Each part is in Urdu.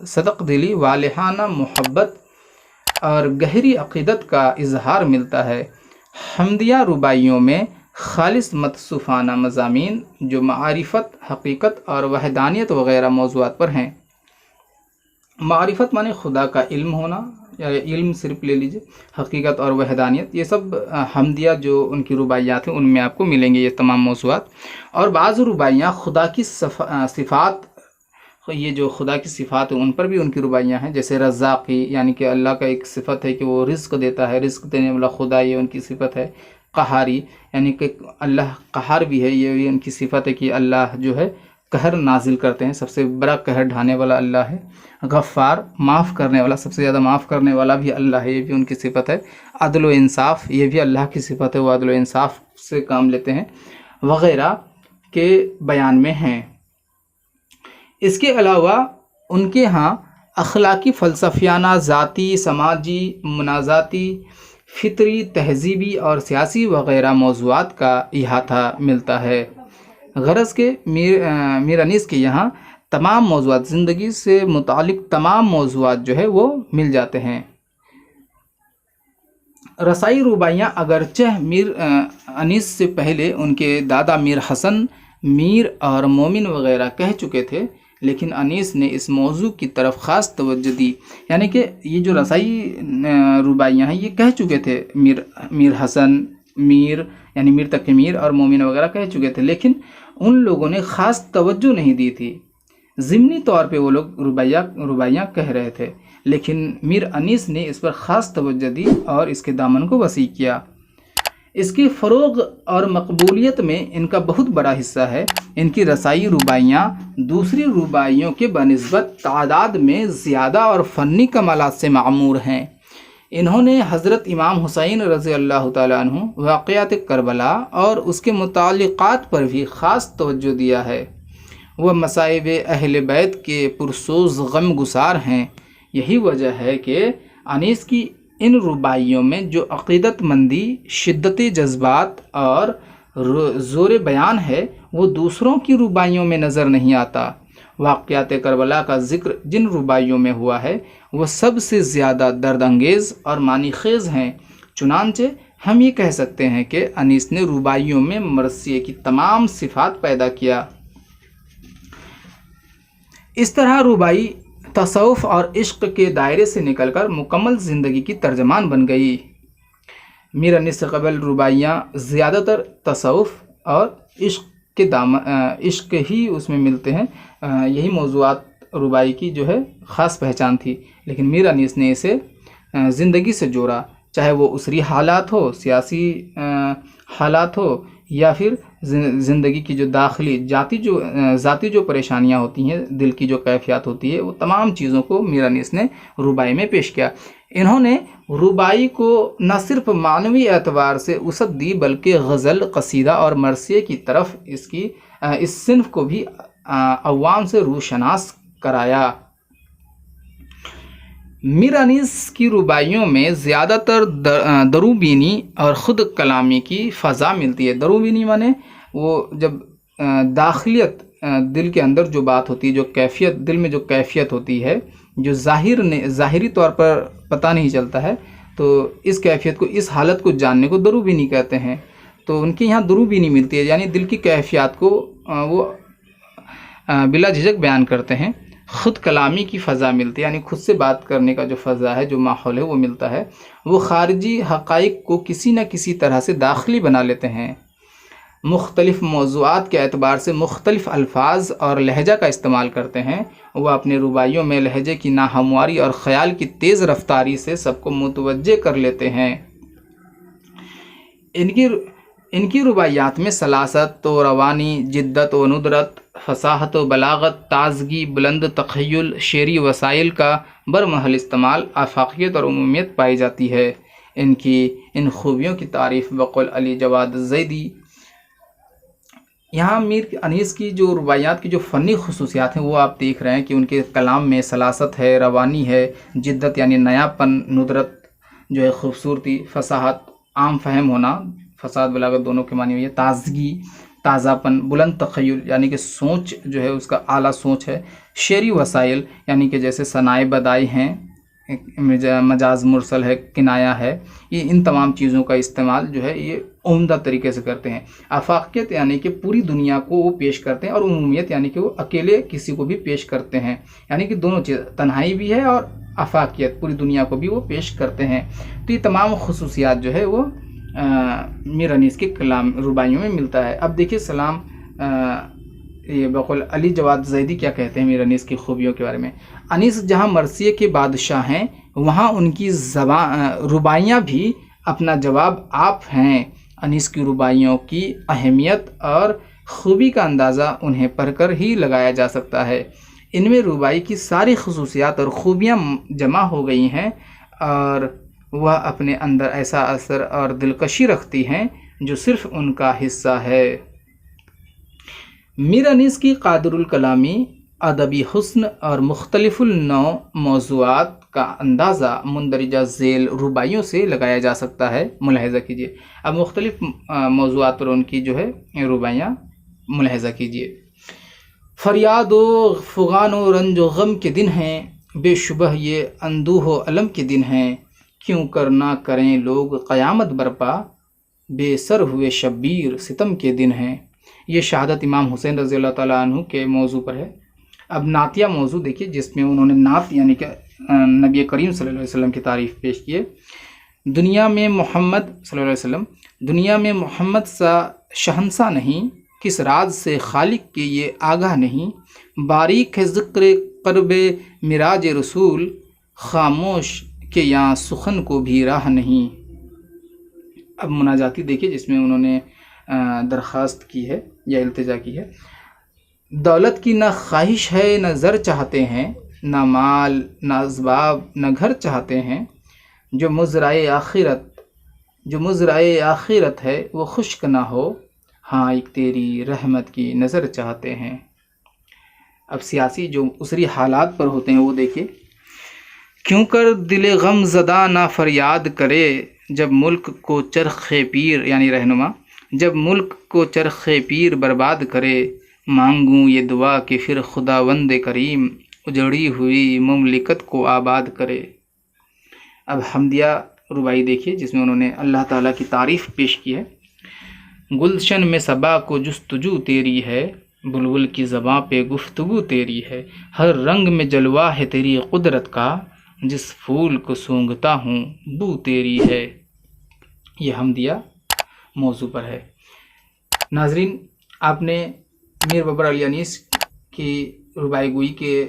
صدق دلی، والہانہ محبت اور گہری عقیدت کا اظہار ملتا ہے۔ حمدیہ رباعیوں میں خالص متصوفانہ مضامین جو معرفت، حقیقت اور وحدانیت وغیرہ موضوعات پر ہیں۔ معرفت مانے خدا کا علم ہونا، یا علم صرف لے لیجئے، حقیقت اور وحدانیت، یہ سب حمدیہ جو ان کی رباعیات ہیں ان میں آپ کو ملیں گے یہ تمام موضوعات۔ اور بعض رباعیاں خدا کی صفات، یہ جو خدا کی صفات ہیں ان پر بھی ان کی رباعیاں ہیں، جیسے رزاقی، یعنی کہ اللہ کا ایک صفت ہے کہ وہ رزق دیتا ہے، رزق دینے والا خدا، یہ ان کی صفت ہے۔ قہاری، یعنی کہ اللہ قہار بھی ہے، یہ بھی ان کی صفت ہے کہ اللہ جو ہے قہر نازل کرتے ہیں، سب سے بڑا قہر ڈھانے والا اللہ ہے۔ غفار، معاف کرنے والا، سب سے زیادہ معاف کرنے والا بھی اللہ ہے، یہ بھی ان کی صفت ہے۔ عدل و انصاف، یہ بھی اللہ کی صفت ہے، وہ عدل و انصاف سے کام لیتے ہیں، وغیرہ کے بیان میں ہیں۔ اس کے علاوہ ان کے ہاں اخلاقی، فلسفیانہ، ذاتی، سماجی، منازعاتی، فطری، تہذیبی اور سیاسی وغیرہ موضوعات کا احاطہ ملتا ہے۔ غرض کہ میر انیس کے یہاں تمام موضوعات، زندگی سے متعلق تمام موضوعات جو ہے وہ مل جاتے ہیں۔ رسائی رباعیاں اگرچہ میر انیس سے پہلے ان کے دادا میر حسن، میر اور مومن وغیرہ کہہ چکے تھے، لیکن انیس نے اس موضوع کی طرف خاص توجہ دی، یعنی کہ یہ جو رسائی رباعیاں ہیں یہ کہہ چکے تھے، میر حسن، میر یعنی میر تقی میر اور مومن وغیرہ کہہ چکے تھے، لیکن ان لوگوں نے خاص توجہ نہیں دی تھی، ضمنی طور پہ وہ لوگ رباعیاں کہہ رہے تھے، لیکن میر انیس نے اس پر خاص توجہ دی اور اس کے دامن کو وسیع کیا۔ اس کی فروغ اور مقبولیت میں ان کا بہت بڑا حصہ ہے۔ ان کی رسائی رباعیاں دوسری رباعیوں کے بنسبت تعداد میں زیادہ اور فنی کمالات سے معمور ہیں۔ انہوں نے حضرت امام حسین رضی اللہ تعالیٰ عنہ، واقعات کربلا اور اس کے متعلقات پر بھی خاص توجہ دیا ہے۔ وہ مصائب اہل بیت کے پرسوز غم گسار ہیں۔ یہی وجہ ہے کہ انیس کی ان رباعیوں میں جو عقیدت مندی، شدت جذبات اور زور بیان ہے وہ دوسروں کی رباعیوں میں نظر نہیں آتا۔ واقعات کربلا کا ذکر جن رباعیوں میں ہوا ہے وہ سب سے زیادہ درد انگیز اور معنی خیز ہیں، چنانچہ ہم یہ کہہ سکتے ہیں کہ انیس نے رباعیوں میں مرثیے کی تمام صفات پیدا کیا۔ اس طرح رباعی تصوف اور عشق کے دائرے سے نکل کر مکمل زندگی کی ترجمان بن گئی۔ میر انیس سے قبل رباعیاں زیادہ تر تصوف اور عشق ہی اس میں ملتے ہیں، یہی موضوعات رباعی کی جو ہے خاص پہچان تھی، لیکن میر انیس نے اسے زندگی سے جوڑا، چاہے وہ اسری حالات ہو، سیاسی حالات ہو، یا پھر زندگی کی جو داخلی ذاتی جو پریشانیاں ہوتی ہیں، دل کی جو کیفیات ہوتی ہے، وہ تمام چیزوں کو میر انیس نے رباعی میں پیش کیا۔ انہوں نے رباعی کو نہ صرف معنوی اعتبار سے وسعت دی بلکہ غزل، قصیدہ اور مرثیے کی طرف اس صنف کو بھی عوام سے روشناس کرایا۔ میر انیس کی رباعیوں میں زیادہ تر دروبینی اور خود کلامی کی فضا ملتی ہے۔ دروبینی مانے وہ جب داخلیت، دل کے اندر جو بات ہوتی ہے، جو کیفیت، دل میں جو کیفیت ہوتی ہے، جو ظاہری طور پر پتہ نہیں چلتا ہے، تو اس کیفیت کو، اس حالت کو جاننے کو دروبینی کہتے ہیں۔ تو ان کے یہاں دروبینی ملتی ہے، یعنی دل کی کیفیات کو وہ بلا جھجک بیان کرتے ہیں۔ خود کلامی کی فضا ملتی ہے، یعنی خود سے بات کرنے کا جو فضا ہے، جو ماحول ہے وہ ملتا ہے۔ وہ خارجی حقائق کو کسی نہ کسی طرح سے داخلی بنا لیتے ہیں۔ مختلف موضوعات کے اعتبار سے مختلف الفاظ اور لہجہ کا استعمال کرتے ہیں۔ وہ اپنے رباعیوں میں لہجے کی ناہمواری اور خیال کی تیز رفتاری سے سب کو متوجہ کر لیتے ہیں۔ ان کی رباعیات میں سلاست و روانی، جدت و ندرت، فصاحت و بلاغت، تازگی، بلند تخیل، شعری وسائل کا برمحل استعمال، آفاقیت اور عمومیت پائی جاتی ہے۔ ان خوبیوں کی تعریف بقول علی جواد زیدی۔ یہاں میر انیس کی جو رباعیات کی جو فنی خصوصیات ہیں وہ آپ دیکھ رہے ہیں کہ ان کے کلام میں سلاست ہے، روانی ہے، جدت یعنی نیاپن، ندرت جو ہے خوبصورتی، فصاحت عام فہم ہونا، فصاحت بلاغت دونوں کے معنی ہوئی ہے، تازگی تازہپن، بلند تخیل یعنی کہ سوچ جو ہے اس کا اعلیٰ سوچ ہے، شعری وسائل یعنی کہ جیسے ثنائے بدائی ہیں، مجاز مرسل ہے، کنایہ ہے، یہ ان تمام چیزوں کا استعمال جو ہے یہ عمدہ طریقے سے کرتے ہیں۔ آفاقیت یعنی کہ پوری دنیا کو وہ پیش کرتے ہیں، اور عمومیت یعنی کہ وہ اکیلے کسی کو بھی پیش کرتے ہیں، یعنی کہ دونوں چیز، تنہائی بھی ہے اور آفاقیت، پوری دنیا کو بھی وہ پیش کرتے ہیں۔ تو یہ تمام خصوصیات جو ہے وہ میر انیس کے کلام رباعیوں میں ملتا ہے۔ اب دیکھیے سلام یہ بقول علی جواد زیدی کیا کہتے ہیں میر انیس کی خوبیوں کے بارے میں۔ انیس جہاں مرثیے کے بادشاہ ہیں وہاں ان کی رباعیاں بھی اپنا جواب آپ ہیں۔ انیس کی رباعیوں کی اہمیت اور خوبی کا اندازہ انہیں پڑھ کر ہی لگایا جا سکتا ہے۔ ان میں رباعی کی ساری خصوصیات اور خوبیاں جمع ہو گئی ہیں، اور وہ اپنے اندر ایسا اثر اور دلکشی رکھتی ہیں جو صرف ان کا حصہ ہے۔ میر انیس کی قادر الکلامی، ادبی حسن اور مختلف النوع موضوعات کا اندازہ مندرجہ ذیل رباعیوں سے لگایا جا سکتا ہے۔ ملاحظہ کیجیے، اب مختلف موضوعات پر ان کی جو ہے رباعیاں ملاحظہ کیجیے۔ فریاد و فغان و رنج و غم کے دن ہیں، بے شبہ یہ اندوہ و الم کے دن ہیں، کیوں کر نہ کریں لوگ قیامت برپا، بے سر ہوئے شبیر ستم کے دن ہیں۔ یہ شہادت امام حسین رضی اللہ تعالیٰ عنہ کے موضوع پر ہے۔ اب نعتیہ موضوع دیکھیے، جس میں انہوں نے نعت یعنی کہ نبی کریم صلی اللہ علیہ وسلم کی تعریف پیش کی ہے۔ دنیا میں محمد صلی اللہ علیہ وسلم، دنیا میں محمد سا شہنشاہ نہیں، کس راز سے خالق کے یہ آگاہ نہیں، باریک ہے ذکر قرب مراج رسول، خاموش کہ یہاں سخن کو بھی راہ نہیں۔ اب مناجاتی دیکھیے، جس میں انہوں نے درخواست کی ہے یا التجا کی ہے۔ دولت کی نہ خواہش ہے نہ زر چاہتے ہیں، نہ مال نہ اسباب نہ گھر چاہتے ہیں، جو مزرعے آخرت ہے وہ خشک نہ ہو، ہاں ایک تیری رحمت کی نظر چاہتے ہیں۔ اب سیاسی جو اسری حالات پر ہوتے ہیں وہ دیکھیے۔ کیوں کر دل غم زدہ نہ فریاد کرے، جب ملک کو چرخ پیر یعنی رہنما، جب ملک کو چرخ پیر برباد کرے، مانگوں یہ دعا کہ پھر خداوند کریم اجڑی ہوئی مملکت کو آباد کرے۔ اب حمدیہ رباعی دیکھیے، جس میں انہوں نے اللہ تعالیٰ کی تعریف پیش کی ہے۔ گلشن میں صبا کو جستجو تیری ہے، بلبل کی زباں پہ گفتگو تیری ہے، ہر رنگ میں جلوہ ہے تیری قدرت کا، جس پھول کو سونگھتا ہوں بو تیری ہے۔ یہ حمدیہ موضوع پر ہے۔ ناظرین، آپ نے میر بابر علی انیس کی رباعی گوئی کے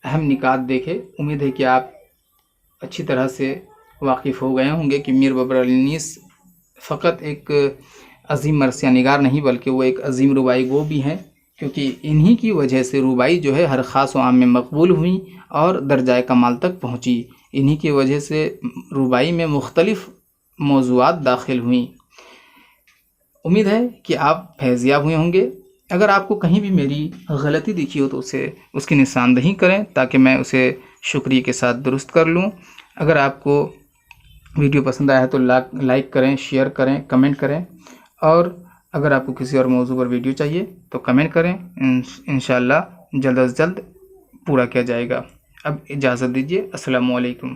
اہم نکات دیکھے۔ امید ہے کہ آپ اچھی طرح سے واقف ہو گئے ہوں گے کہ میر بابر علی انیس فقط ایک عظیم مرثیہ نگار نہیں بلکہ وہ ایک عظیم رباعی گو بھی ہیں، کیونکہ انہی کی وجہ سے رباعی جو ہے ہر خاص و عام میں مقبول ہوئیں اور درجۂ کمال تک پہنچی۔ انہی کی وجہ سے رباعی میں مختلف موضوعات داخل ہوئیں۔ امید ہے کہ آپ فیض یاب ہوئے ہوں گے۔ اگر آپ کو کہیں بھی میری غلطی دکھی ہو تو اس کی نشاندہی کریں تاکہ میں اسے شکریہ کے ساتھ درست کر لوں۔ اگر آپ کو ویڈیو پسند آیا ہے تو لائک کریں، شیئر کریں، کمنٹ کریں، اور اگر آپ کو کسی اور موضوع پر ویڈیو چاہیے تو کمنٹ کریں، انشاءاللہ جلد از جلد پورا کیا جائے گا۔ اب اجازت دیجیے، السلام علیکم۔